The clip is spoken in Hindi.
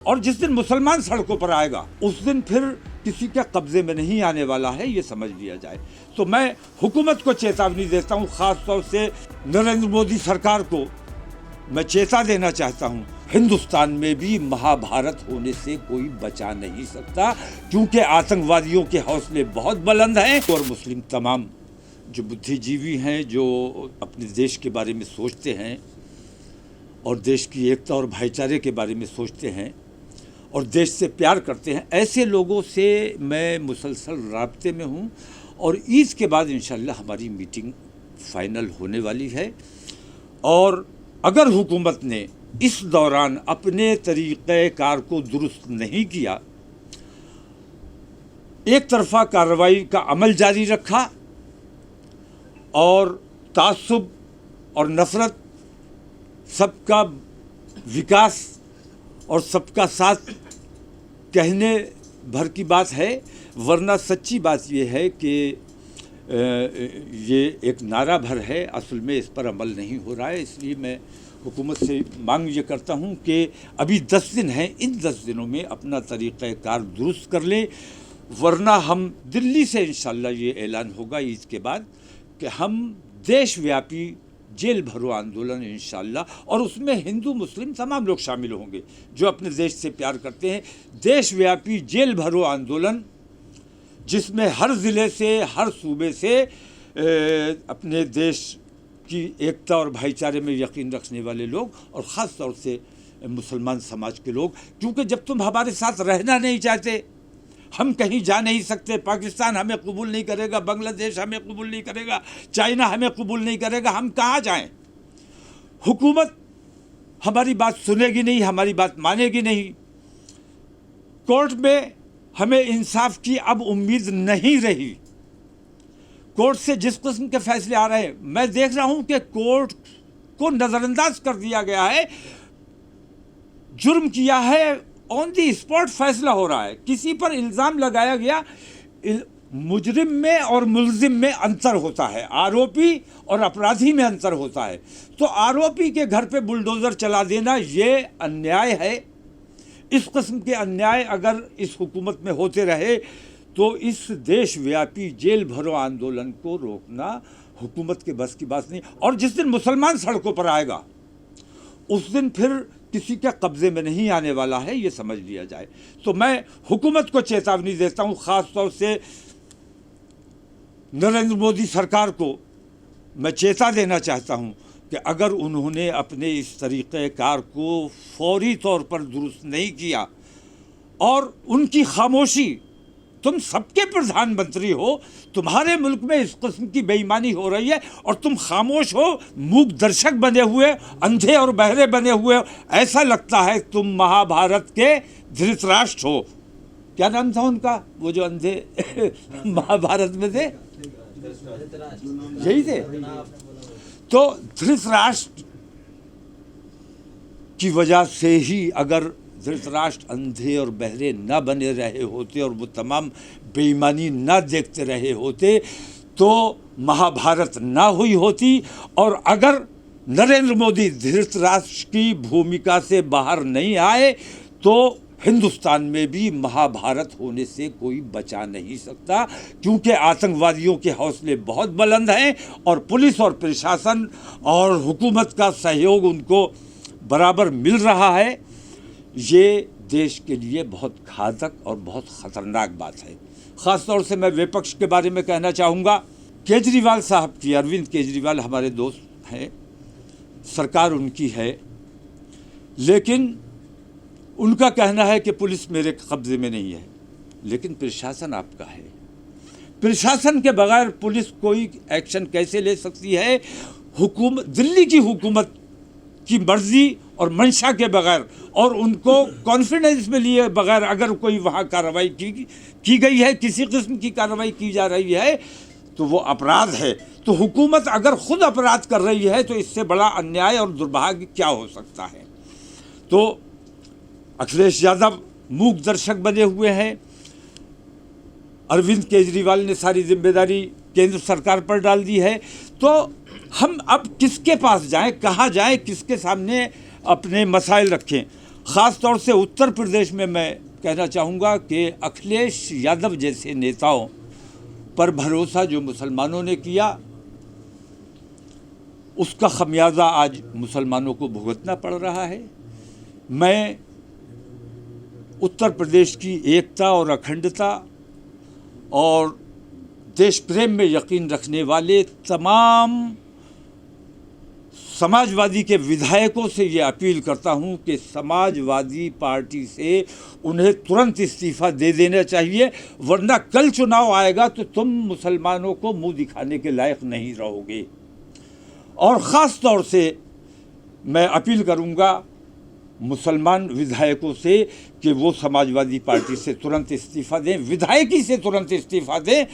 और जिस दिन मुसलमान सड़कों पर आएगा उस दिन फिर किसी के कब्जे में नहीं आने वाला है, ये समझ लिया जाए। तो मैं हुकूमत को चेतावनी देता हूँ, खास तौर से नरेंद्र मोदी सरकार को मैं चेता देना चाहता हूँ, हिंदुस्तान में भी महाभारत होने से कोई बचा नहीं सकता, क्योंकि आतंकवादियों के हौसले बहुत बुलंद हैं। और मुस्लिम तमाम जो बुद्धिजीवी हैं, जो अपने देश के बारे में सोचते हैं और देश की एकता और भाईचारे के बारे में सोचते हैं और देश से प्यार करते हैं, ऐसे लोगों से मैं मुसलसल राब्ते में हूँ। और ईद के बाद इंशाल्लाह हमारी मीटिंग फाइनल होने वाली है। और अगर हुकूमत ने इस दौरान अपने तरीक़ेकार को दुरुस्त नहीं किया, एक तरफा कार्रवाई का अमल जारी रखा और तासुब और नफरत, सबका विकास और सबका साथ कहने भर की बात है, वरना सच्ची बात यह है कि ये एक नारा भर है, असल में इस पर अमल नहीं हो रहा है। इसलिए मैं हुकूमत से मांग ये करता हूँ कि अभी 10 दिन हैं, इन 10 दिनों में अपना तरीक़ाकार दुरुस्त कर लें, वरना हम दिल्ली से इंशाल्लाह ये ऐलान होगा ईद के बाद कि हम देशव्यापी जेल भरो आंदोलन इंशाल्लाह, और उसमें हिंदू मुस्लिम तमाम लोग शामिल होंगे जो अपने देश से प्यार करते हैं। देशव्यापी जेल भरो आंदोलन जिसमें हर ज़िले से, हर सूबे से अपने देश की एकता और भाईचारे में यकीन रखने वाले लोग, और ख़ास तौर से मुसलमान समाज के लोग, क्योंकि जब तुम हमारे साथ रहना नहीं चाहते, हम कहीं जा नहीं सकते, पाकिस्तान हमें कबूल नहीं करेगा, बांग्लादेश हमें कबूल नहीं करेगा, चाइना हमें कबूल नहीं करेगा, हम कहाँ जाएं? हुकूमत हमारी बात सुनेगी नहीं, हमारी बात मानेगी नहीं। कोर्ट में हमें इंसाफ की अब उम्मीद नहीं रही। कोर्ट से जिस किस्म के फैसले आ रहे हैं, मैं देख रहा हूं कि कोर्ट को नज़रअंदाज कर दिया गया है। जुर्म किया है, ऑन दी स्पॉट फैसला हो रहा है। किसी पर इल्ज़ाम लगाया गया, मुजरिम में और मुल्जिम में अंतर होता है, आरोपी और अपराधी में अंतर होता है। तो आरोपी के घर पे बुलडोज़र चला देना ये अन्याय है। इस किस्म के अन्याय अगर इस हुकूमत में होते रहे तो इस देशव्यापी जेल भरो आंदोलन को रोकना हुकूमत के बस की बात नहीं। और जिस दिन मुसलमान सड़कों पर आएगा उस दिन फिर किसी के कब्जे में नहीं आने वाला है, ये समझ लिया जाए। तो मैं हुकूमत को चेतावनी देता हूँ, ख़ास तौर से नरेंद्र मोदी सरकार को मैं चेता देना चाहता हूँ कि अगर उन्होंने अपने इस तरीक़ेकार को फौरी तौर पर दुरुस्त नहीं किया, और उनकी खामोशी, तुम सबके प्रधानमंत्री हो, तुम्हारे मुल्क में इस किस्म की बेईमानी हो रही है और तुम खामोश हो, मूक दर्शक बने हुए, अंधे और बहरे बने हुए, ऐसा लगता है तुम महाभारत के धृतराष्ट्र हो। क्या नाम था उनका, वो जो अंधे महाभारत में थे, यही थे। तो धृतराष्ट्र की वजह से ही अगर धृतराष्ट्र अंधे और बहरे न बने रहे होते और वो तमाम बेईमानी न देखते रहे होते तो महाभारत ना हुई होती। और अगर नरेंद्र मोदी धृतराष्ट्र की भूमिका से बाहर नहीं आए तो हिंदुस्तान में भी महाभारत होने से कोई बचा नहीं सकता, क्योंकि आतंकवादियों के हौसले बहुत बुलंद हैं और पुलिस और प्रशासन और हुकूमत का सहयोग उनको बराबर मिल रहा है। ये देश के लिए बहुत घातक और बहुत ख़तरनाक बात है। ख़ास तौर से मैं विपक्ष के बारे में कहना चाहूँगा, केजरीवाल साहब की, अरविंद केजरीवाल हमारे दोस्त हैं, सरकार उनकी है, लेकिन उनका कहना है कि पुलिस मेरे कब्ज़े में नहीं है, लेकिन प्रशासन आपका है। प्रशासन के बगैर पुलिस कोई एक्शन कैसे ले सकती है? हुकूमत, दिल्ली की हुकूमत की मर्जी और मंशा के बगैर और उनको कॉन्फिडेंस में लिए बगैर अगर कोई वहाँ कार्रवाई की गई है, किसी किस्म की कार्रवाई की जा रही है, तो वो अपराध है। तो हुकूमत अगर खुद अपराध कर रही है तो इससे बड़ा अन्याय और दुर्भाग्य क्या हो सकता है? तो अखिलेश यादव मूक दर्शक बने हुए हैं, अरविंद केजरीवाल ने सारी जिम्मेदारी केंद्र सरकार पर डाल दी है। तो हम अब किसके पास जाएं, कहाँ जाएं, किसके सामने अपने मसाइल रखें? ख़ास तौर से उत्तर प्रदेश में मैं कहना चाहूँगा कि अखिलेश यादव जैसे नेताओं पर भरोसा जो मुसलमानों ने किया, उसका खमियाजा आज मुसलमानों को भुगतना पड़ रहा है। मैं उत्तर प्रदेश की एकता और अखंडता और देश प्रेम में यकीन रखने वाले तमाम समाजवादी के विधायकों से ये अपील करता हूँ कि समाजवादी पार्टी से उन्हें तुरंत इस्तीफ़ा दे देना चाहिए, वरना कल चुनाव आएगा तो तुम मुसलमानों को मुंह दिखाने के लायक नहीं रहोगे। और ख़ास तौर से मैं अपील करूँगा मुसलमान विधायकों से कि वो समाजवादी पार्टी से तुरंत इस्तीफ़ा दें, विधायकी से तुरंत इस्तीफ़ा दें।